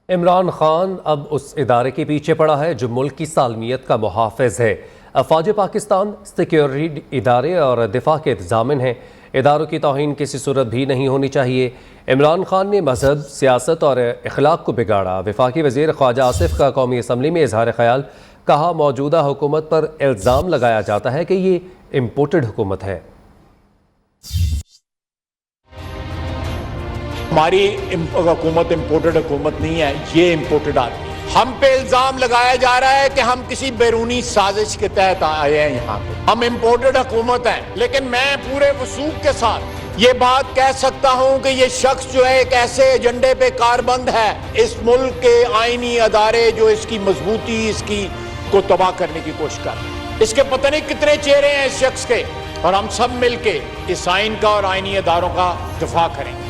عمران خان اب اس ادارے کے پیچھے پڑا ہے جو ملک کی سالمیت کا محافظ ہے۔ افواج پاکستان سیکیورٹی ادارے اور دفاع کے ضامن ہیں۔ اداروں کی توہین کسی صورت بھی نہیں ہونی چاہیے۔ عمران خان نے مذہب، سیاست اور اخلاق کو بگاڑا۔ وفاقی وزیر خواجہ آصف کا قومی اسمبلی میں اظہار خیال، کہا موجودہ حکومت پر الزام لگایا جاتا ہے کہ یہ امپورٹڈ حکومت ہے۔ ہماری حکومت امپورٹڈ حکومت نہیں ہے، یہ امپورٹڈ آدمی۔ ہم پہ الزام لگایا جا رہا ہے کہ ہم کسی بیرونی سازش کے تحت آئے ہیں یہاں پہ، ہم امپورٹڈ حکومت ہیں۔ لیکن میں پورے وثوق کے ساتھ یہ بات کہہ سکتا ہوں کہ یہ شخص جو ہے ایک ایسے ایجنڈے پہ کاربند ہے، اس ملک کے آئینی ادارے جو اس کی مضبوطی، اس کی کو تباہ کرنے کی کوشش کر رہے ہیں۔ اس کے پتہ نہیں کتنے چہرے ہیں اس شخص کے، اور ہم سب مل کے اس آئین کا اور آئینی اداروں کا دفاع کریں گے۔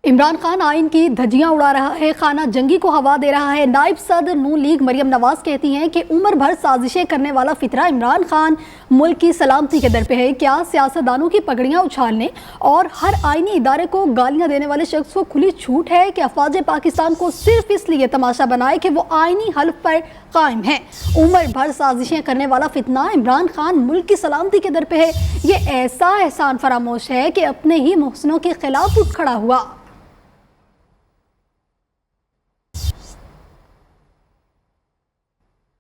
عمران خان آئین کی دھجیاں اڑا رہا ہے، خانہ جنگی کو ہوا دے رہا ہے۔ نائب صدر نون لیگ مریم نواز کہتی ہیں کہ عمر بھر سازشیں کرنے والا فطرہ عمران خان ملک کی سلامتی کے در پہ ہے۔ کیا سیاستدانوں کی پگڑیاں اچھالنے اور ہر آئینی ادارے کو گالیاں دینے والے شخص کو کھلی چھوٹ ہے کہ افواج پاکستان کو صرف اس لیے تماشا بنائے کہ وہ آئینی حلف پر قائم ہے؟ عمر بھر سازشیں کرنے والا فتنہ عمران خان ملک کی سلامتی کے در پہ ہے۔ یہ ایسا احسان فراموش ہے کہ اپنے ہی محسنوں کے خلاف اٹھ کھڑا ہوا۔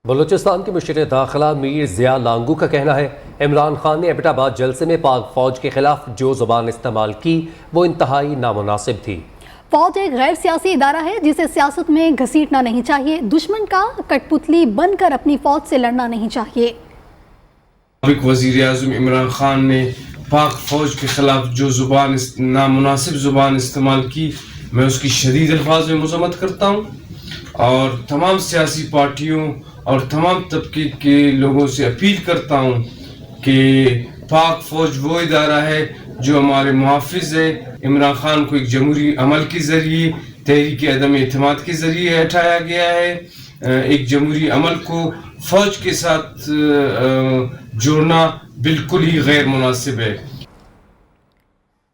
بلوچستان کے مشیر داخلہ میر ضیاء لانگو کا کہنا ہے عمران خان نے ایبٹ آباد جلسے میں پاک فوج کے خلاف جو زبان استعمال کی وہ انتہائی نامناسب تھی۔ فوج ایک غیر سیاسی ادارہ ہے جسے سیاست میں گھسیٹنا نہیں چاہیے، دشمن کا کٹ پتلی بن کر اپنی فوج سے لڑنا نہیں چاہیے۔ سابق وزیر اعظم عمران خان نے پاک فوج کے خلاف جو نامناسب زبان استعمال کی، میں اس کی شدید الفاظ میں مذمت کرتا ہوں، اور تمام سیاسی پارٹیوں اور تمام طبقے کے لوگوں سے اپیل کرتا ہوں کہ پاک فوج وہ ادارہ ہے جو ہمارے محافظ ہے۔ عمران خان کو ایک جمہوری عمل کے ذریعے، تحریک عدم اعتماد کے ذریعے ہٹایا گیا ہے۔ ایک جمہوری عمل کو فوج کے ساتھ جوڑنا بالکل ہی غیر مناسب ہے۔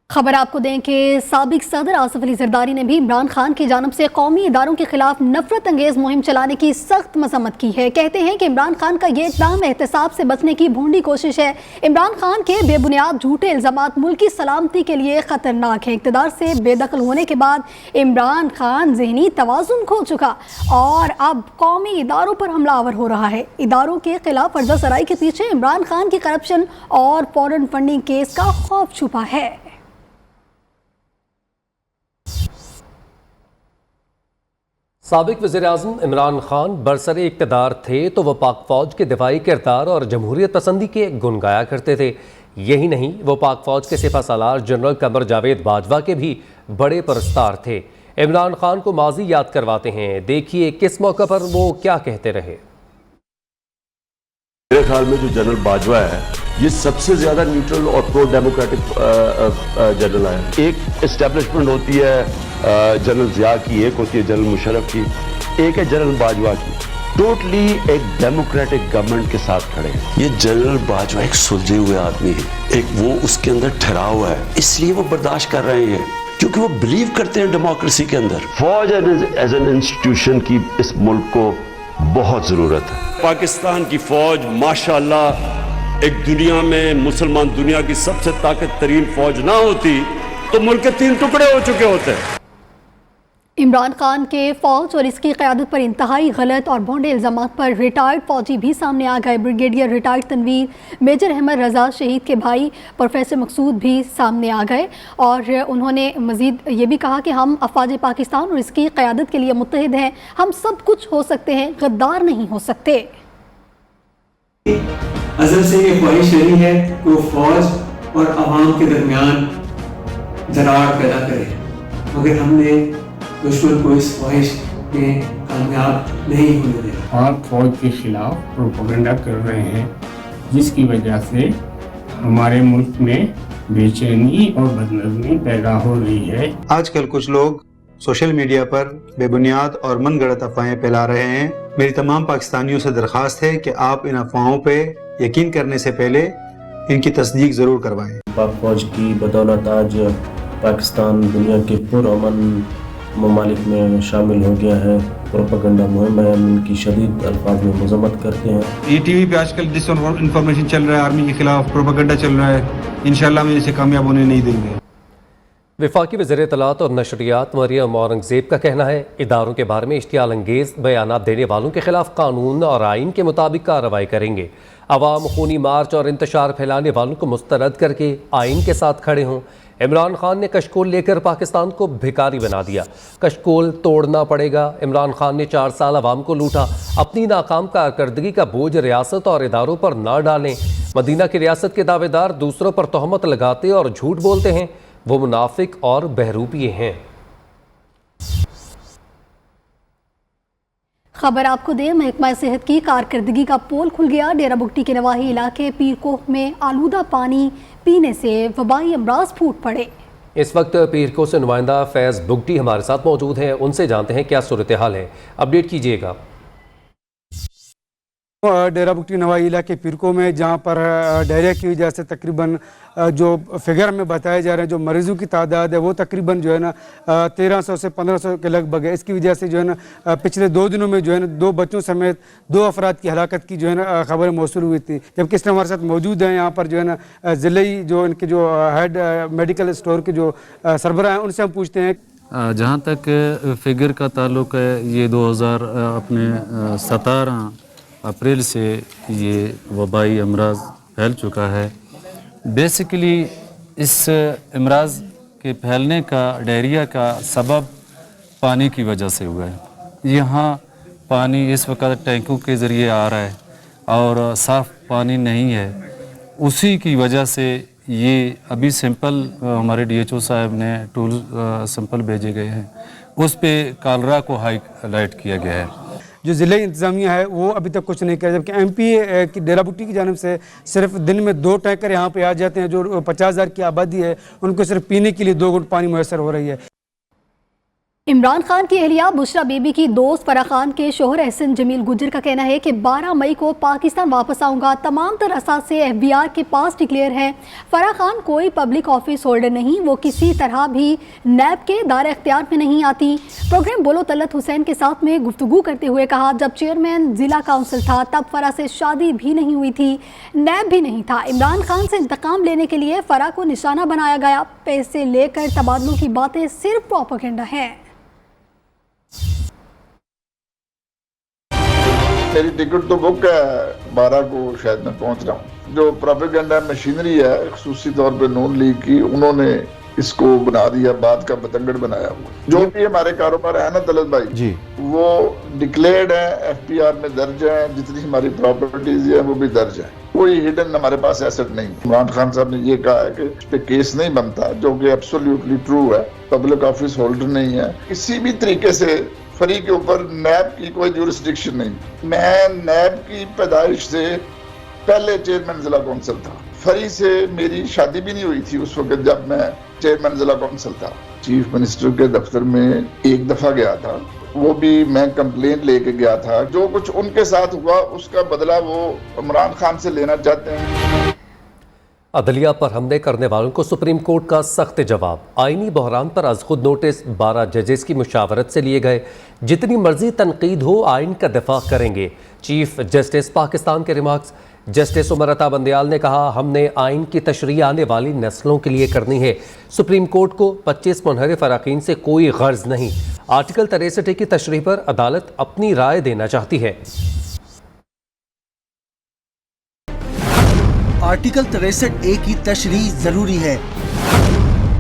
خبر آپ کو دیں کہ سابق صدر آصف علی زرداری نے بھی عمران خان کی جانب سے قومی اداروں کے خلاف نفرت انگیز مہم چلانے کی سخت مذمت کی ہے۔ کہتے ہیں کہ عمران خان کا یہ اقدام احتساب سے بچنے کی بھونڈی کوشش ہے۔ عمران خان کے بے بنیاد جھوٹے الزامات ملک کی سلامتی کے لیے خطرناک ہیں۔ اقتدار سے بے دخل ہونے کے بعد عمران خان ذہنی توازن کھو چکا اور اب قومی اداروں پر حملہ آور ہو رہا ہے۔ اداروں کے خلاف فرضہ سرائی کے پیچھے عمران خان کی کرپشن اور فورن فنڈنگ کیس کا خوف چھپا ہے۔ سابق وزیر اعظم عمران خان برسر اقتدار تھے تو وہ پاک فوج کے دفاعی کردار اور جمہوریت پسندی کے گن گایا کرتے تھے۔ یہی نہیں، وہ پاک فوج کے سپہ سالار جنرل قمر جاوید باجوہ کے بھی بڑے پرستار تھے۔ عمران خان کو ماضی یاد کرواتے ہیں، دیکھیے کس موقع پر وہ کیا کہتے رہے۔ میرے خیال میں جو جنرل باجوہ ہے یہ سب سے زیادہ نیوٹرل اور پرو ڈیموکریٹک جنرل ہے۔ ایک اسٹیبلشمنٹ ہوتی ہے جنرل ضیاء کی، ایک ہوتی ہے جنرل مشرف کی، ایک ہے جنرل باجوہ کی۔ ٹوٹلی ایک ڈیموکریٹک گورنمنٹ کے ساتھ کھڑے ہیں۔ یہ جنرل باجوہ ایک سلجھے ہوئے آدمی ہے، ایک وہ اس کے اندر ٹھہرا ہوا ہے، اس لیے وہ برداشت کر رہے ہیں کیونکہ وہ بلیو کرتے ہیں ڈیموکریسی کے اندر۔ فوج ایز این انسٹیٹیوشن کی اس ملک کو بہت ضرورت ہے۔ پاکستان کی فوج ماشاءاللہ ایک دنیا میں مسلمان دنیا کی سب سے طاقت ترین فوج نہ ہوتی تو ملک کے 3 ٹکڑے ہو چکے ہوتے۔ عمران خان کے فوج اور اس کی قیادت پر انتہائی غلط اور بھونڈے الزامات پر ریٹائرڈ فوجی بھی سامنے آ گئے۔ Brigadier retired Tanveer major Ahmad Raza شہید کے بھائی پروفیسر مقصود بھی سامنے آ گئے، اور انہوں نے مزید یہ بھی کہا کہ ہم افواج پاکستان اور اس کی قیادت کے لیے متحد ہیں، ہم سب کچھ ہو سکتے ہیں، غدار نہیں ہو سکتے۔ ازل سے یہ خواہش رہی ہے کہ وہ فوج اور عوام کے درمیان دراڑ پیدا کرے، مگر ہم نے دشمن کو اس خواہش میں کامیاب نہیں ہونے دیا۔ پاک فوج کے خلاف پروپیگنڈا کر رہے ہیں، جس کی وجہ سے ہمارے ملک میں بے چینی اور بدنظمی پیدا ہو رہی ہے۔ آج کل کچھ لوگ سوشل میڈیا پر بے بنیاد اور من گھڑت افواہیں پھیلا رہے ہیں۔ میری تمام پاکستانیوں سے درخواست ہے کہ آپ ان افواہوں پہ یقین کرنے سے پہلے ان کی تصدیق ضرور کروائیں۔ پاک فوج کی بدولت آج پاکستان دنیا کے پرامن ममालिक में शामिल हो गया है। प्रोपेगेंडा मुहिम है, हम इनकी शदीद अल्फाज में मजम्मत करते हैं। ये टीवी पे आजकल डिस इन्फॉर्मेशन चल रहा है, आर्मी के खिलाफ प्रोपेगेंडा चल रहा है, इंशाल्लाह हम इसे कामयाब होने नहीं देंगे। वफाकी वज़ीर इत्तलात और नशरियात मरियम औरंगज़ेब का कहना है, इदारों के बारे में इश्तियाल अंगेज़ बयानात देने वालों के खिलाफ कानून और आइन के मुताबिक कार्रवाई करेंगे। अवाम खूनी मार्च और इंतशार फैलाने वालों को मुस्तरद करके आइन के साथ खड़े हों। इमरान खान ने कशकोल लेकर पाकिस्तान को भिखारी बना दिया। कशकोल तोड़ना पड़ेगा। इमरान खान ने 4 साल अवाम को लूटा। अपनी नाकाम कारकर्दगी का बोझ रियासत और इदारों पर ना डालें। मदीना की रियासत के दावेदार दूसरों पर तोहमत लगाते और झूठ बोलते हैं, वो मुनाफिक और बहरूपिये हैं। खबर आपको दे, महकमा सेहत की कारकर्दगी का पोल खुल गया। डेरा बुगटी के नवाही इलाके पीरकोह में आलूदा पानी पीने से वबाई अमराज फूट पड़े। इस वक्त पीरकोह से नुमाइंदा फैज़ बुगटी हमारे साथ मौजूद हैं, उनसे जानते हैं क्या सूरत हाल है। अपडेट कीजिएगा। डेरा बुगटी नवाही इलाके पीरकोह में, जहाँ पर डायरिया की वजह से तकरीबन जो फिगर में बताए जा रहे हैं, जो मरीजों की तादाद है वो तकरीबन जो है ना 1300 से 1500 के लगभग है। इसकी वजह से जो है ना पिछले 2 दिनों में जो है ना 2 बच्चों समेत 2 अफराद की हलाकत की जो है ना खबर मौसूल हुई थी। जबकि इस टाइम हमारे साथ मौजूद हैं यहाँ पर जो है ना ज़िले जो इनके जो हेड मेडिकल स्टोर के जो सरबराह हैं, उनसे हम पूछते हैं। जहाँ तक फिगर का ताल्लुक है, ये 2017 अप्रैल से ये वबाई अमराज फैल चुका है। बेसिकली इस अमराज के फैलने का, डायरिया का सबब पानी की वजह से हुआ है। यहाँ पानी इस वक्त टैंकों के ज़रिए आ रहा है और साफ़ पानी नहीं है। उसी की वजह से ये अभी सैंपल हमारे DHO साहब ने टूल सैंपल भेजे गए हैं, उस पे कालरा को हाईलाइट किया गया है। जो ज़िले इंतज़ामिया है वो अभी तक कुछ नहीं किया, जबकि MP की डेरा बुगटी की जानिब से सिर्फ दिन में 2 टैंकर यहाँ पे आ जाते हैं। जो 50,000 की आबादी है उनको सिर्फ पीने के लिए 2 घुट पानी मैसर हो रही है। इमरान खान की अहलिया बुशरा बीबी की दोस्त फराह खान के शोहर एहसन जमील गुजर का कहना है कि 12 मई को पाकिस्तान वापस आऊँगा। तमाम तर असासे FBR के पास डिक्लेयर है। फराह खान कोई पब्लिक ऑफिस होल्डर नहीं, वो किसी तरह भी नैब के दायरे इख्तियार में नहीं आती। प्रोग्राम बोलो तलत हुसैन के साथ में गुफ्तगू करते हुए कहा, जब चेयरमैन ज़िला काउंसिल था तब फराह से शादी भी नहीं हुई थी, नैब भी नहीं था। इमरान खान से इंतकाम लेने के लिए फराह को निशाना बनाया गया। पैसे लेकर तबादलों की बातें सिर्फ प्रोपेगेंडा है। मेरी टिकट तो बुक है, 12 को शायद मैं पहुंच रहा हूँ। जो प्रोपेगेंडा मशीनरी है खुसूसी तौर पे नून लीग की, उन्होंने इसको बना दिया, बात का बतंगड़ बनाया हुआ। जो भी हमारे कारोबार है ना तलत भाई जी, वो डिक्लेयर्ड है, FPR में दर्ज है, जितनी हमारी प्रॉपर्टीज है वो भी दर्ज है। कोई हिडन हमारे पास एसेट नहीं। इमरान खान साहब ने ये कहा है कि इस पे केस नहीं बनता, जो कि एब्सोल्युटली ट्रू है। पब्लिक ऑफिस होल्डर नहीं है, किसी भी तरीके से फरी के ऊपर नैब की कोई ज्यूरिसडिक्शन नहीं। मैं नैब की पैदाइश से पहले चेयरमैन जिला काउंसिल था। फरी से मेरी शादी भी नहीं हुई थी उस वक्त जब मैं चेयरमैन जिला काउंसिल था। चीफ मिनिस्टर के दफ्तर में एक दफा गया था, वो भी मैं कंप्लेंट लेके गया था। जो कुछ उनके साथ हुआ उसका बदला वो इमरान खान से लेना चाहते हैं। अदलिया पर हमले करने वालों को सुप्रीम कोर्ट का सख्त जवाब। आईनी बहरान पर आज खुद नोटिस 12 जजेस की मुशावरत से लिए गए। जितनी मर्जी तनकीद हो आइन का दिफा करेंगे। चीफ जस्टिस पाकिस्तान के रिमार्क्स। जस्टिस उमर अता बंदयाल ने कहा, हमने आइन की तशरीह आने वाली नस्लों के लिए करनी है। सुप्रीम कोर्ट को 25 मुनहरिफ अराकीन से कोई गर्ज नहीं। आर्टिकल 63 की तशरीह पर अदालत अपनी राय देना चाहती है। आर्टिकल 63A की तशरीह जरूरी है।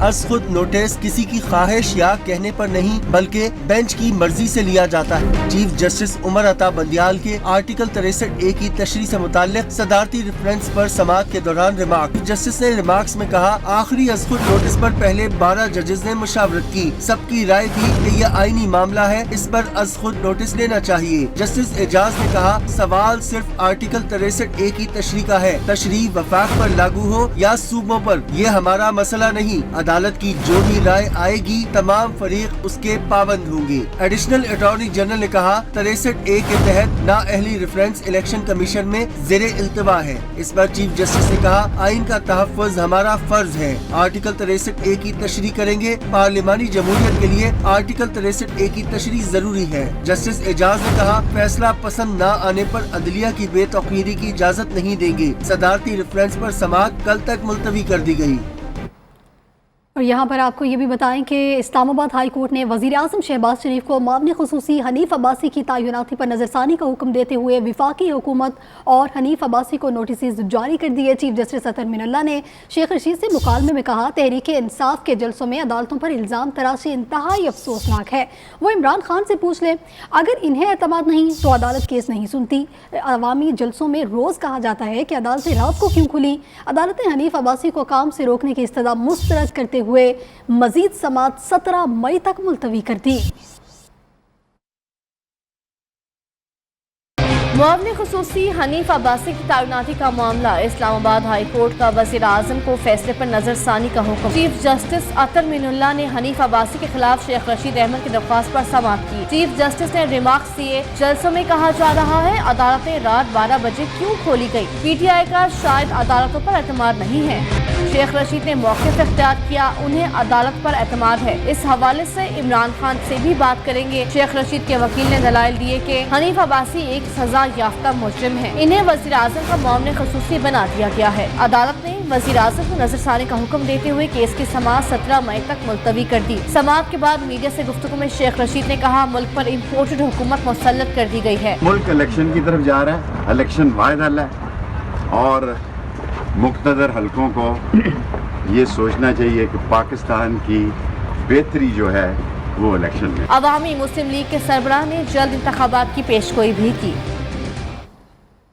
अज खुद नोटिस किसी की ख्वाहिश या कहने पर नहीं बल्कि बेंच की मर्जी से लिया जाता है। चीफ जस्टिस उमर अता बंदयाल के आर्टिकल 63A की तशरीह से मुताल्लिक सदारती रेफरेंस पर समाअत के दौरान रिमार्क जस्टिस ने रिमार्क्स में कहा, आखिरी अज खुद नोटिस पर पहले 12 जजेस ने मुशावरत की। सबकी राय थी कि यह आईनी मामला है, इस पर अज खुद नोटिस लेना चाहिए। जस्टिस एजाज ने कहा, सवाल सिर्फ आर्टिकल 63A की तशरीह का है। तशरीह वफाक पर लागू हो या सूबों पर, यह हमारा मसला नहीं। अदालत की जो भी राय आएगी तमाम फरीक उसके पाबंद होंगे। एडिशनल अटॉर्नी जनरल ने कहा 63A के तहत नाअहली रेफरेंस इलेक्शन कमीशन में ज़ेरे इल्तिवा है। इस पर चीफ जस्टिस ने कहा आइन का तहफ़्फ़ुज़ हमारा फर्ज है। आर्टिकल 63A की तशरीह करेंगे। पार्लिमानी जमहूरियत के लिए आर्टिकल 63A की तशरीह जरूरी है। जस्टिस एजाज ने कहा फैसला पसंद न आने पर अदलिया की बेतौकीरी की इजाजत नहीं देंगे। सदारती रेफरेंस पर समाअत कल तक मुलतवी कर दी गई। और यहाँ पर आपको ये भी बताएं कि इस्लामाबाद हाई कोर्ट ने वज़ीर आज़म शहबाज शरीफ को मामले खुसूसी हनीफ अब्बासी की तैनाती पर नज़रसानी का हुक्म देते हुए वफाकी हुकूमत और हनीफ अब्बासी को नोटिस जारी कर दिए। चीफ जस्टिस अतर मिनल्ला ने शेख रशीद से मुकालमे में कहा तहरीक इंसाफ के जलसों में अदालतों पर इल्ज़ाम तराशी इंतहाई अफसोसनाक है। वो इमरान खान से पूछ लें, अगर इन्हें एतमाद नहीं तो अदालत केस नहीं सुनती। अवामी जलसों में रोज़ कहा जाता है कि अदालतें रात को क्यों खुली। अदालत ने हनीफ अब्बासी को काम से रोकने की इस्तदा मुस्तरद करते हुए मजीद समाअत 17 मई तक मुलतवी कर दी। मुआवनी खुसूसी हनीफ अब्बासी की तैनाती का मामला इस्लामाबाद हाई कोर्ट का वज़ीर आज़म को फैसले पर नजरसानी का हुक्म। चीफ जस्टिस अतर मिनुल्लाह ने हनीफ अब्बासी के खिलाफ शेख रशीद अहमद की दरख्वास्त पर समाअत की। चीफ जस्टिस ने रिमार्क्स दिए जलसों में कहा जा रहा है अदालतें रात 12 बजे क्यों खोली गई। PTI का शायद अदालतों पर एतमाद नहीं है। शेख रशीद ने मौक़िफ़ इख्तियार किया, उन्हें अदालत पर एतमाद है। इस हवाले से इमरान खान से भी बात करेंगे। शेख रशीद के वकील ने दलाइल दिए कि हनीफ अब्बासी एक सजा याफ्ता मुजरिम है, इन्हें वज़ीर आज़म का मामले खुसूसी बना दिया गया है। अदालत ने वज़ीर आज़म को नजरसानी का हुक्म देते हुए केस की समाअत 17 मई तक मुलतवी कर दी। समाअत के बाद मीडिया से गुफ्तगू में शेख रशीद ने कहा मुल्क पर इम्पोर्टेड हुकूमत मुसल्लत कर दी गई है। मुल्क इलेक्शन की तरफ जा रहा है, इलेक्शन वाहिद हल है और मुक़्तदर हलकों को ये सोचना चाहिए कि पाकिस्तान की बेहतरी जो है वो इलेक्शन में। अवामी मुस्लिम लीग के सरबराह ने जल्द इंतखाबात की पेशगोई भी की।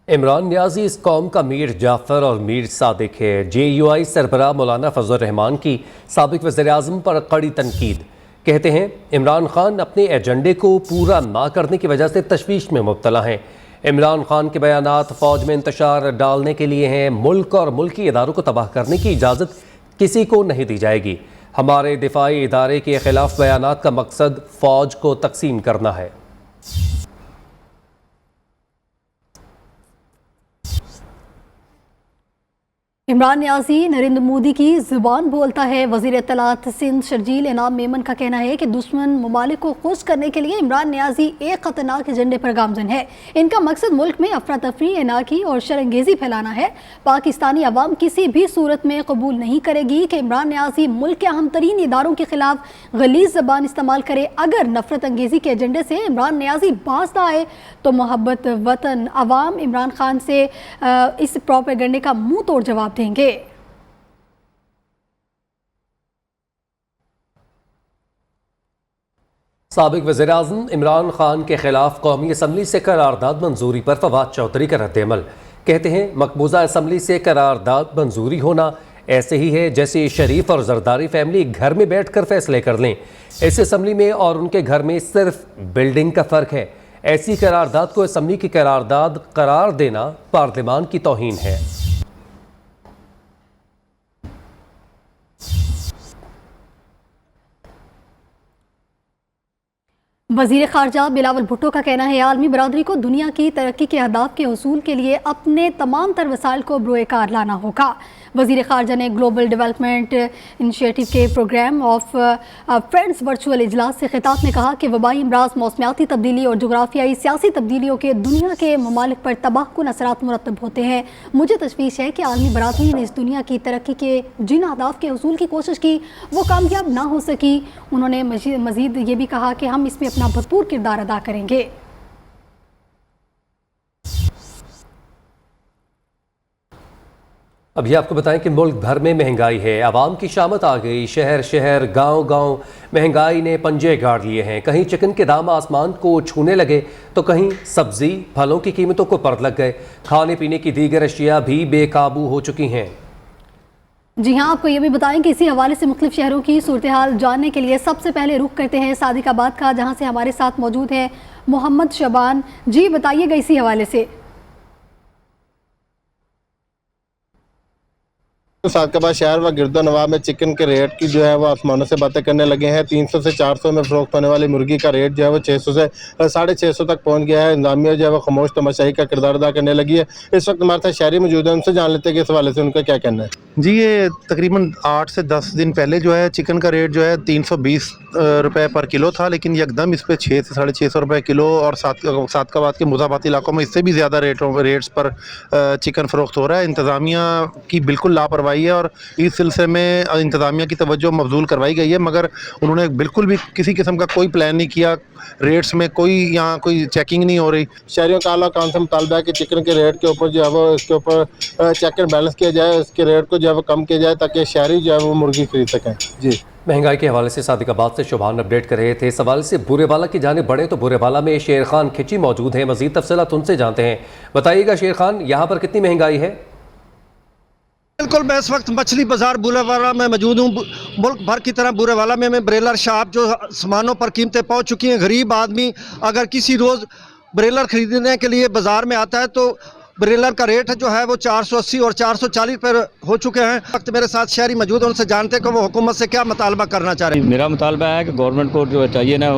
इमरान नियाज़ी इस कौम का मीर जाफ़र और मीर सादिक है। JUI सरबराह मौलाना फजल रहमान की साबिक वज़ीर आज़म पर कड़ी तनकीद। कहते हैं इमरान खान अपने एजेंडे को पूरा ना करने की वजह से तशवीश में मुब्तला हैं। इमरान खान के बयानात फ़ौज में इंतशार डालने के लिए हैं। मुल्क और मुल्की इदारों को तबाह करने की इजाज़त किसी को नहीं दी जाएगी। हमारे दिफाई इदारे के ख़िलाफ़ बयानात का मकसद फ़ौज को तकसीम करना है। इमरान नियाज़ी नरेंद्र मोदी की ज़ुबान बोलता है। वज़ीर इत्तलात सिंध शर्जील इनाम मेमन का कहना है कि दुश्मन ममालिक को खुश करने के लिए इमरान नियाज़ी एक ख़तरनाक एजेंडे पर गामज़न है। इनका मकसद मुल्क में अफरा तफरी, एनाकी और शरंगेज़ी फैलाना है। पाकिस्तानी अवाम किसी भी सूरत में कबूल नहीं करेगी कि इमरान नियाज़ी मुल्क के अहम तरीन इदारों के खिलाफ गलीज़ ज़बान इस्तेमाल करे। अगर नफरत अंगेज़ी के एजेंडे से इमरान नियाज़ी बाज ना आए तो मोहब्बत वतन अवाम इमरान खान से इस प्रोपेगेंडे का मुंह तोड़ जवाब देंगे। साबिक वज़ीर आज़म इमरान खान के खिलाफ कौमी असम्बली से करारदाद मंजूरी पर फवाद चौधरी का रद्द-ए-अमल। कहते हैं मकबूजा असम्बली से करारदाद मंजूरी होना ऐसे ही है जैसे शरीफ और जरदारी फैमिली घर में बैठकर फैसले कर लें। इस असम्बली में और उनके घर में सिर्फ बिल्डिंग का फ़र्क है। ऐसी करारदाद को असम्बली की करारदाद करार देना पार्लिमान की तौहीन है। वज़ीर ख़ारजा बिलावल भुट्टो का कहना है आलमी बरादरी को दुनिया की तरक्की के अहदाफ के हसूल के लिए अपने तमाम तर वसाइल को बरोए कार लाना होगा। वज़ीर ख़ारजा ने ग्लोबल डेवलपमेंट इनिशिएटिव के प्रोग्राम ऑफ फ्रेंड्स वर्चुअल इजलास से खिताब में कहा कि वबाई अमराज, मौसमियाती तब्दीली और जोग्राफियाई सियासी तब्दीलियों के दुनिया के ममालिक पर तबाहकुन असरात मुरतब होते हैं। मुझे तशवीश है कि आलमी बरादरी ने इस दुनिया की तरक्की के जिन अहदाफ के हसूल की कोशिश की वो कामयाब ना हो सकी। उन्होंने मज़ीद ये भी कहा कि हम इसमें अपना भरपूर किरदार अदा करेंगे। अभी आपको बताएं कि मुल्क भर में महंगाई है, आवाम की शामत आ गई। शहर शहर गांव गांव महंगाई ने पंजे गाड़ लिए हैं। कहीं चिकन के दाम आसमान को छूने लगे तो कहीं सब्जी फलों की कीमतों को पर लग गए। खाने पीने की दीगर अशिया भी बेकाबू हो चुकी हैं। जी हाँ, आपको ये भी बताएं कि इसी हवाले से मुख्तलिफ शहरों की सूरत हाल जानने के लिए सबसे पहले रुख करते हैं सादिकाबाद का, जहाँ से हमारे साथ मौजूद है मोहम्मद शबान। जी बताइएगा इसी हवाले से। सादकाबाद शहर व गिरदोनवा में चिकन के रेट की जो है वो आसमानों से बातें करने लगे हैं। 300 से 400 में फरोख्त होने वाली मुर्गी का रेट जो है वो 600 से 650 तक पहुंच गया है। इंतजामिया जो है वो खामोश तमाशाई का किरदार अदा करने लगी है। इस वक्त हमारे साथ शहरी मौजूद है, उनसे जान लेते हैं कि इस हवाले से उनका क्या कहना है। जी, ये तकरीबन 8 से 10 दिन पहले जो है चिकन का रेट जो है 320 रुपए पर किलो था, लेकिन यकदम इस पे 6 से 650 रुपए किलो और सादकाबाद के मुजाबाती इलाकों में इससे भी ज़्यादा रेट्स पर चिकन फ़रोख्त हो रहा है। इंतज़ामिया की बिल्कुल लापरवाही है और इस सिलसिले में इंतज़ामिया की तवज्जो मबजूल करवाई गई है, मगर उन्होंने बिल्कुल भी किसी किस्म का कोई प्लान नहीं किया। रेट्स में यहाँ कोई चेकिंग नहीं हो रही। शहरियों का आला काउंसिल से मुतालबा है कि चिकन के रेट के ऊपर जो है वो इसके ऊपर चेक एंड बैलेंस किया जाए, इसके रेट को जो है वो कम किया जाए ताकि शहरी जो है वो मुर्गी खरीद सकें। जी, महंगाई के हवाले से सादिकाबाद से शुभान अपडेट कर रहे थे। इस हवाले से बुरेवाला की जानिब बढ़े तो बुरेवाला में शेर खान खिची मौजूद हैं, मजीद तफसीलात उनसे जानते हैं। बताइएगा शेर खान, यहाँ पर कितनी महंगाई है? बिल्कुल, मैं इस वक्त मछली बाजार बुरेवाला में मौजूद हूँ। मुल्क भर की तरह बुरेवाला में ब्रेलर शॉप जो सामानों पर कीमतें पहुँच चुकी हैं। गरीब आदमी अगर किसी रोज़ ब्रेलर ख़रीदने के लिए बाज़ार में आता है तो ब्रेलर का रेट जो है वो 480 और 440 पर हो चुके हैं। वक्त मेरे साथ शहरी मौजूद हैं, उनसे जानते हैं कि वो हुकूमत से क्या मुतालबा करना चाह रहे हैं। मेरा मुतालबा है कि गवर्नमेंट को जो चाहिए ना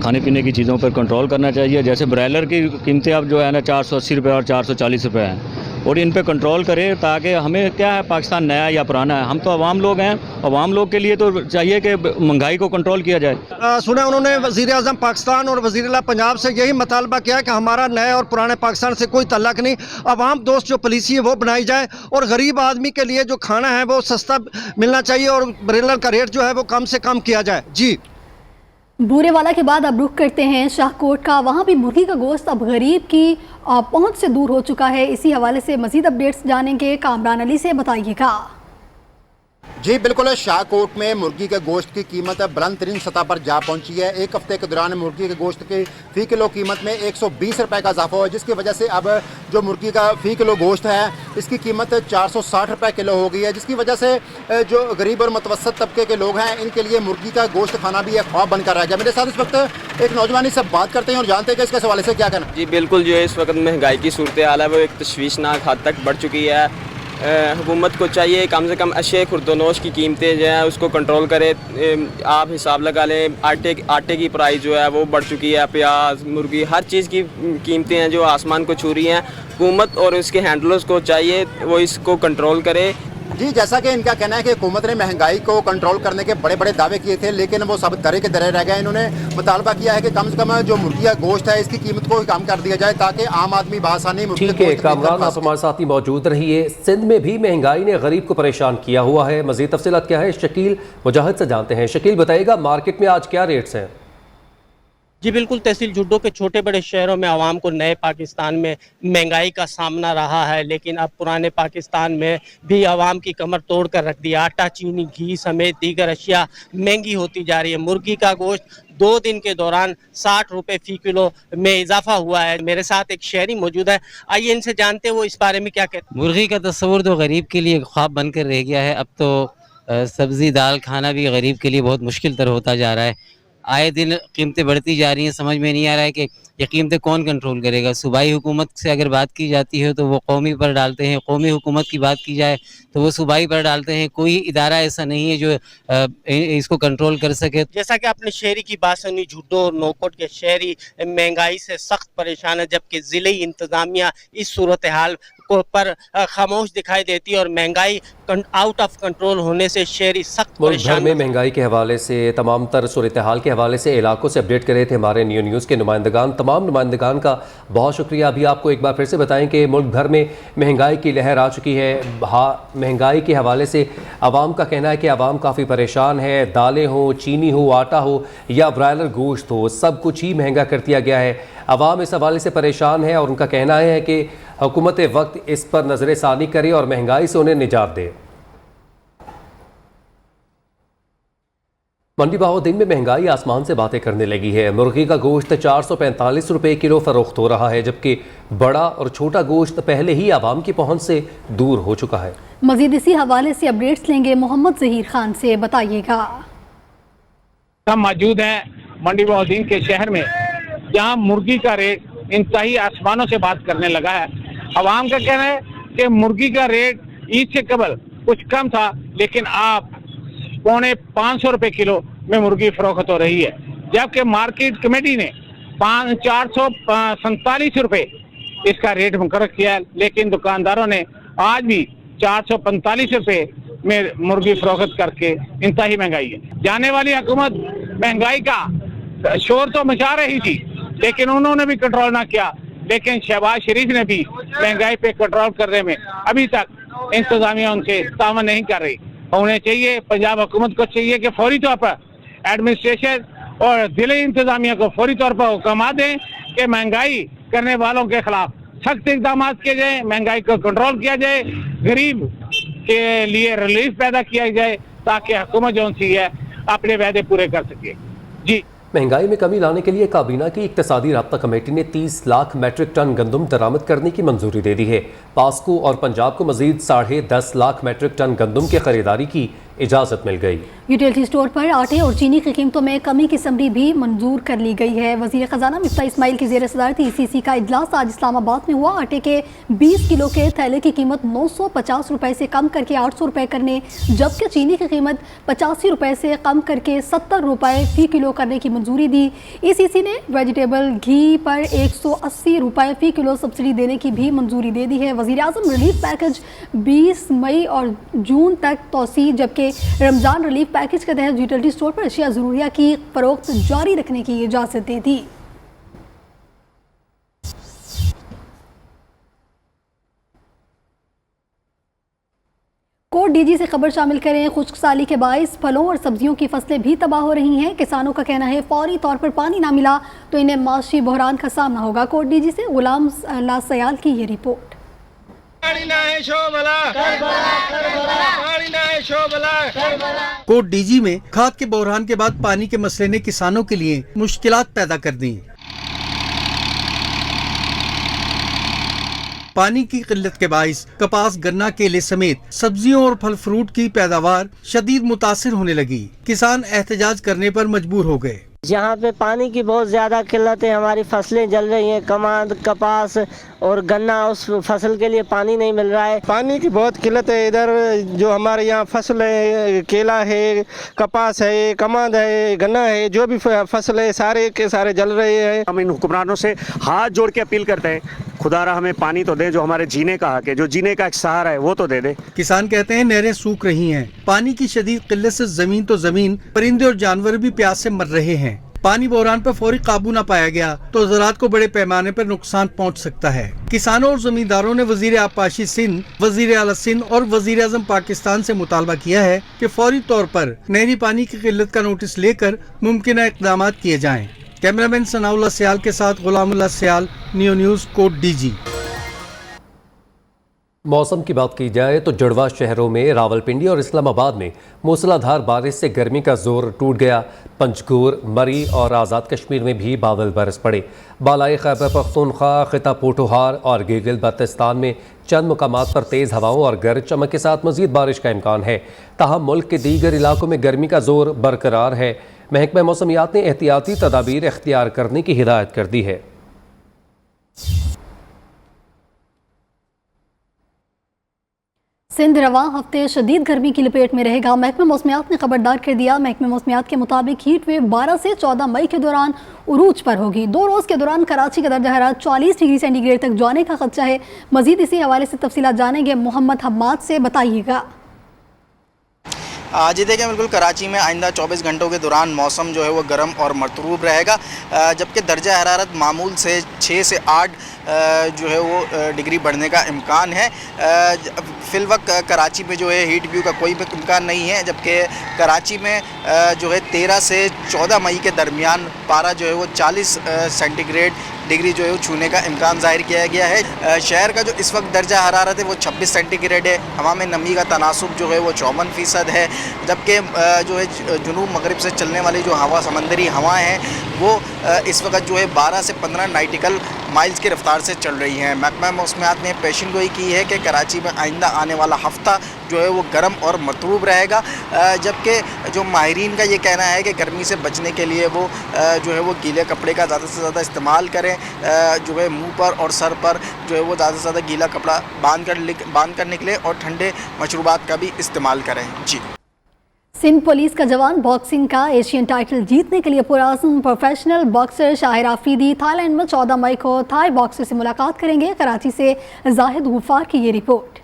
खाने पीने की चीज़ों पर कंट्रोल करना चाहिए। जैसे ब्रायलर की कीमतें अब जो है ना 480 रुपये और 440 रुपये हैं, और इन पे कंट्रोल करे ताकि हमें क्या है, पाकिस्तान नया या पुराना है, हम तो अवाम लोग हैं। अवाम लोग के लिए तो चाहिए कि महंगाई को कंट्रोल किया जाए। सुना उन्होंने वज़ीर आज़म पाकिस्तान और वज़ीर आला पंजाब से यही मुतालबा किया कि हमारा नए और पुराने पाकिस्तान से कोई तल्लक नहीं, अवाम दोस्त जो पॉलिसी है वो बनाई जाए और गरीब आदमी के लिए जो खाना है वो सस्ता मिलना चाहिए और ब्रेलर का रेट जो है वो कम से कम किया जाए। जी, बुरेवाला के बाद अब रुख करते हैं शाहकोट का। वहाँ भी मुर्गी का गोश्त अब गरीब की पहुँच से दूर हो चुका है। इसी हवाले से मज़ीद अपडेट्स जानेंगे कामरान अली से, बताइएगा। जी बिल्कुल, शाहकोट में मुर्गी के गोश्त की कीमत बुलंद तरीन सतह पर जा पहुंची है। एक हफ्ते के दौरान मुर्गी के गोश्त की फ़ी किलो कीमत में 120 रुपये का इजाफा हुआ, जिसकी वजह से अब जो मुर्गी का फ़ी किलो गोश्त है इसकी कीमत 460 रुपये किलो हो गई है, जिसकी वजह से जो गरीब और मुतवसत तबके के लोग हैं इनके लिए मुर्गी का गोश्त खाना भी एक ख्वाब बनकर रह गया। मेरे साथ इस वक्त एक नौजवान से बात करते हैं और जानते हैं कि इसके हवाले से क्या कहना। जी बिल्कुल, जो है इस वक्त महंगाई की सूरत हाल है वो एक तशवीशनाक हद तक बढ़ चुकी है। हुकूमत को चाहिए कम से कम अशे खुर्दोनोश की कीमतें जो हैं उसको कंट्रोल करे। आप हिसाब लगा लें, आटे की प्राइस जो है वो बढ़ चुकी है, प्याज, मुर्गी, हर चीज़ की कीमतें हैं जो आसमान को छू रही हैं। हुकूमत और उसके हैंडलर्स को चाहिए वो इसको कंट्रोल करे। जी, जैसा कि इनका कहना है कि हुकूमत ने महंगाई को कंट्रोल करने के बड़े बड़े दावे किए थे, लेकिन वो सब दरे के दरे रह गए। इन्होंने मुतालबा किया है कि कम से कम जो मुर्गी का गोश्त है इसकी कीमत को कम कर दिया जाए ताकि आम आदमी बआसानी मुर्गी ठीक है कामरान, आप हमारे साथ ही मौजूद रहिए। सिंध में भी महंगाई ने गरीब को परेशान किया हुआ है। मज़ीद तफसीलात क्या है शकील मुजाहिद से जानते हैं। शकील, बताइएगा मार्केट में आज क्या रेट्स हैं? जी बिल्कुल, तहसील जुड्डो के छोटे बड़े शहरों में आवाम को नए पाकिस्तान में महंगाई का सामना रहा है, लेकिन अब पुराने पाकिस्तान में भी आवाम की कमर तोड़ कर रख दिया। आटा, चीनी, घी समेत दीगर अशिया महंगी होती जा रही है। मुर्गी का गोश्त 2 दिन के दौरान 60 रुपये फ़ी किलो में इजाफा हुआ है। मेरे साथ एक शहरी मौजूद है, आइए इनसे जानते हैं वो इस बारे में क्या कहते हैं। मुर्गी का तस्वुर तो गरीब के लिए ख्वाब बनकर रह गया है। अब तो सब्ज़ी दाल खाना भी गरीब के लिए बहुत मुश्किल तर होता जा रहा है। आए दिन कीमतें बढ़ती जा रही हैं, समझ में नहीं आ रहा है कि ये कीमतें कौन कंट्रोल करेगा। सूबाई हुकूमत से अगर बात की जाती है तो वो कौमी पर डालते हैं, कौमी हुकूमत की बात की जाए तो वो सूबाई पर डालते हैं। कोई इदारा ऐसा नहीं है जो इसको कंट्रोल कर सके। जैसा कि आपने शहरी की बात सुनी, जुड्डो और नौकोट के शहरी महंगाई से सख्त परेशान है, जबकि ज़िले इंतज़ामिया इस सूरत हाल को पर खामोश दिखाई देती है और महंगाई आउट ऑफ कंट्रोल होने से शहरी सख्त मुल्क भर में महंगाई के हवाले से तमाम तर सूरत हाल के हवाले से इलाकों से अपडेट कर रहे थे हमारे न्यूज़ के नुमाइंदगान। तमाम नुमाइंदगान का बहुत शुक्रिया। अभी आपको एक बार फिर से बताएं कि मुल्क भर में महंगाई की लहर आ चुकी है। महंगाई के हवाले से आवाम का कहना है कि आवाम काफ़ी परेशान है। दालें हो, चीनी हो, आटा हो या ब्रायलर गोश्त हो, सब कुछ ही महंगा कर दिया गया है। आवाम इस हवाले से परेशान है और उनका कहना है कि हुकूमत वक्त इस पर नजर सानी करे और महंगाई से उन्हें निजात दे। मंडी बहाउद्दीन में महंगाई आसमान से बातें करने लगी है। मुर्गी का गोश्त 445 रुपये किलो फरोख्त हो रहा है, जबकि बड़ा और छोटा गोश्त पहले ही आवाम की पहुंच से दूर हो चुका है। मजीद इसी हवाले से अपडेट्स लेंगे मोहम्मद जहीर खान से, बताइएगा। हम मौजूद हैं मंडी बहाउद्दीन के शहर में, जहां मुर्गी का रेट इंतहाई आसमानों से बात करने लगा है। अवाम का कहना है कि मुर्गी का रेट ईद से कबल कुछ कम था, लेकिन आप 450 रुपए किलो में मुर्गी फरोख्त हो रही है, जबकि मार्केट कमेटी ने 447 रुपए इसका रेट मुकर्रर किया है, लेकिन दुकानदारों ने आज भी 445 रुपए में मुर्गी फरोख्त करके इंतहाई महंगाई है। जाने वाली हुकूमत महंगाई का शोर तो मचा रही थी, लेकिन उन्होंने भी कंट्रोल ना किया। लेकिन शहबाज शरीफ ने भी महंगाई पे कंट्रोल करने में अभी तक इंतजामिया उनसे तावन नहीं कर रही। होने चाहिए, पंजाब हुकूमत को चाहिए कि फौरी तौर पर एडमिनिस्ट्रेशन और दिल्ली इंतजामिया को फौरी तौर पर हुक्म दें कि महंगाई करने वालों के खिलाफ सख्त इकदाम किए जाए, महंगाई को कंट्रोल किया जाए, गरीब के लिए रिलीफ पैदा किया जाए, ताकि हुकूमत जो सी है अपने वादे पूरे कर सके। जी, महंगाई में कमी लाने के लिए काबीना की इक्तिसादी राब्ता कमेटी ने 30 लाख मैट्रिक टन गंदम दरामद करने की मंजूरी दे दी है। पास्को और पंजाब को मजीद 10.5 लाख मैट्रिक टन गंदम की खरीदारी की इजाज़त मिल गई। यूटिलिटी स्टोर पर आटे और चीनी की कीमतों में कमी की समरी भी मंजूर कर ली गई है। वज़ीर ख़जाना मिफ्ता इस्माइल की ज़ेर सदारत ECC का इजलास आज इस्लामाबाद में हुआ। आटे के 20 किलो के थैले की कीमत 950 रुपये से कम करके 800 रुपये करने, जबकि चीनी की कीमत 85 रुपये से कम करके 70 रुपये फ़ी किलो करने की मंजूरी दी। ECC ने वेजिटेबल घी पर 180 रुपये फ़ी किलो सब्सिडी देने की भी मंजूरी दे दी है। वज़ीर आज़म रिलीफ पैकेज 20 मई और जून तक तोसी, जबकि रमज़ान रिलीफ पैकेज के तहत यूटिलिटी स्टोर पर अशिया ज़रूरिया की फरोख्त जारी रखने की इजाज़त दे दी। कोर्ट DG से खबर शामिल करें। खुश्क साली के बाइस फलों और सब्जियों की फसलें भी तबाह हो रही हैं। किसानों का कहना है फौरी तौर पर पानी ना मिला तो इन्हें माशी बहरान का सामना होगा। कोर्ट DG से गुलाम अल्लाह सयाल की ये रिपोर्ट। कोर्ट DG में खाद के बहरान के बाद पानी के मसले ने किसानों के लिए मुश्किलात पैदा कर दी। पानी की किल्लत के बाइस कपास, गन्ना, केले समेत सब्जियों और फल फ्रूट की पैदावार शदीद मुतासिर होने लगी। किसान एहतजाज करने पर मजबूर हो गए। यहाँ पे पानी की बहुत ज़्यादा किल्लत है, हमारी फसलें जल रही हैं, कमाद, कपास और गन्ना, उस फसल के लिए पानी नहीं मिल रहा है। पानी की बहुत किल्लत है इधर। जो हमारे यहाँ फसल है, केला है, कपास है, कमाद है, गन्ना है, जो भी फसल है सारे के सारे जल रहे हैं। हम इन हुक्मरानों से हाथ जोड़ के अपील करते हैं, खुदारा हमें पानी तो दे, जो हमारे जीने का हक है, जो जीने का एक सहारा है वो तो दे दे। किसान कहते हैं नहरें सूख रही हैं, पानी की शदीद किल्लत से जमीन तो जमीन, परिंदे और जानवर भी प्यास से मर रहे हैं। पानी बहरान पर फौरी काबू न पाया गया तो ज़राअत को बड़े पैमाने पर नुकसान पहुंच सकता है। किसानों और जमींदारों ने वजीर आबपाशी सिंध, वजीर आला सिंध और वजीर आज़म पाकिस्तान से मुतालबा किया है कि फौरी तौर पर नहरी पानी की किल्लत का नोटिस लेकर मुमकिन इक़दाम किए जाएं। कैमरामैन सनाउल्लाह सयाल के साथ Ghulamullah Sial, Neo News, court DG। मौसम की बात की जाए तो जुड़वा शहरों में रावलपिंडी और इस्लामाबाद में मूसलाधार बारिश से गर्मी का जोर टूट गया। पंजगुर, मरी और आज़ाद कश्मीर में भी बादल बरस पड़े। बालाई खैबर पख्तूनख्वा, खिता पोठोहार और गिलगित बल्तिस्तान में चंद मुकामात पर तेज़ हवाओं और गरज चमक के साथ मज़ीद बारिश का इम्कान है। ताहम मुल्क के दीगर इलाकों में गर्मी का जोर बरकरार है। महकमा मौसमियात ने एहतियाती तदाबीर इख्तियार करने की हिदायत कर दी है। सिंध रवां हफ्ते शदीद गर्मी की लपेट में रहेगा। महकमा मौसमियात ने खबरदार कर दिया। महकमा मौसमियात के मुताबिक हीट वेव 12 से 14 मई के दौरान उरूज पर होगी। 2 रोज़ के दौरान कराची का दर्जा हरारत 40 डिग्री सेंटीग्रेड तक जाने का खदशा है। मजीद इसी हवाले से तफसीलात जानेंगे मोहम्मद हम्माद से, बताइएगा। जी देखिए, बिल्कुल कराची में आइंदा 24 घंटों के दौरान मौसम जो है वो गर्म और मरतूब रहेगा, जबकि दर्जा हरारत मामूल से 6 से 8 जो है वो डिग्री बढ़ने का इम्कान है। फ़िलवक्त कराची में जो है हीट व्यू का कोई भी इम्कान नहीं है, जबकि कराची में जो है 13 से 14 मई के दरमियान पारा जो है वो 40 सेंटीग्रेड डिग्री जो है वो छूने का इम्कान ज़ाहिर किया गया है। शहर का जो इस वक्त दर्जा हरारत है वो 26 सेंटीग्रेड है। हवा में नमी का तनासुब जो है वो 54% है, जबकि जो है जुनूब मगरिब से चलने वाली जो हवा, समंदरी हवाएं हैं, वो اس وقت جو ہے 12 سے 15 نائٹیکل مائلز کی رفتار سے چل رہی ہیں۔ محکمہ موسمیات نے پیشن گوئی کی ہے کہ کراچی میں آئندہ آنے والا ہفتہ جو ہے وہ گرم اور مرطوب رہے گا، جبکہ جو ماہرین کا یہ کہنا ہے کہ گرمی سے بچنے کے لیے وہ جو ہے وہ گیلے کپڑے کا زیادہ سے زیادہ استعمال کریں، جو ہے منہ پر اور سر پر جو ہے وہ زیادہ سے زیادہ گیلا کپڑا باندھ کر نکلیں اور ٹھنڈے مشروبات کا بھی استعمال کریں۔ جی سندھ پولیس کا جوان باکسنگ کا ایشین ٹائٹل جیتنے کے لیے پرعزم پروفیشنل باکسر شاہر آفریدی تھائی لینڈ میں 14 مئی کو تھائی باکسر سے ملاقات کریں گے۔ کراچی سے زاہد غفار کی یہ رپورٹ۔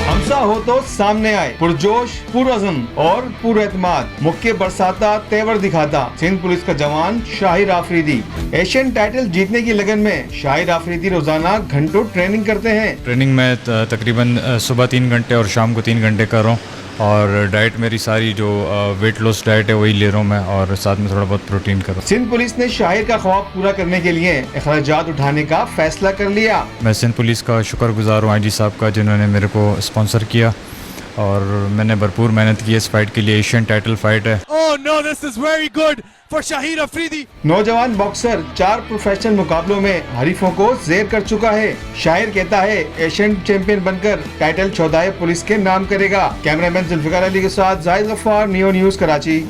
ہمسا ہو تو سامنے آئے، پرجوش، پرعزم اور پر اعتماد، مکے برساتا تیور دکھاتا سندھ پولیس کا جوان شاہر آفریدی۔ ایشین ٹائٹل جیتنے کی لگن میں شاہر آفریدی روزانہ گھنٹوں ٹریننگ کرتے ہیں۔ ٹریننگ میں تقریباً صبح 3 گھنٹے اور شام کو 3 گھنٹے کر رہا ہوں، اور ڈائٹ میری ساری جو ویٹ لاس ڈائٹ ہے وہی لے رہا ہوں میں، اور ساتھ میں تھوڑا بہت پروٹین کر رہا ہوں۔ سندھ پولیس نے شاہر کا خواب پورا کرنے کے لیے اخراجات اٹھانے کا فیصلہ کر لیا۔ میں سندھ پولیس کا شکر گزار ہوں آئی جی صاحب کا، جنہوں نے میرے کو اسپانسر کیا، اور میں نے بھرپور محنت کی اس فائٹ کے لیے۔ ایشین ٹائٹل فائٹ ہے۔ نوجوان باکسر 4 پروفیشنل مقابلوں میں حریفوں کو زیر کر چکا ہے۔ شاہر کہتا ہے ایشین چیمپئن بن کر ٹائٹل 14 پولیس کے نام کرے گا۔ کیمرہ مین ذوالفقار علی کے ساتھ زاہد غفار، نیو نیوز کراچی۔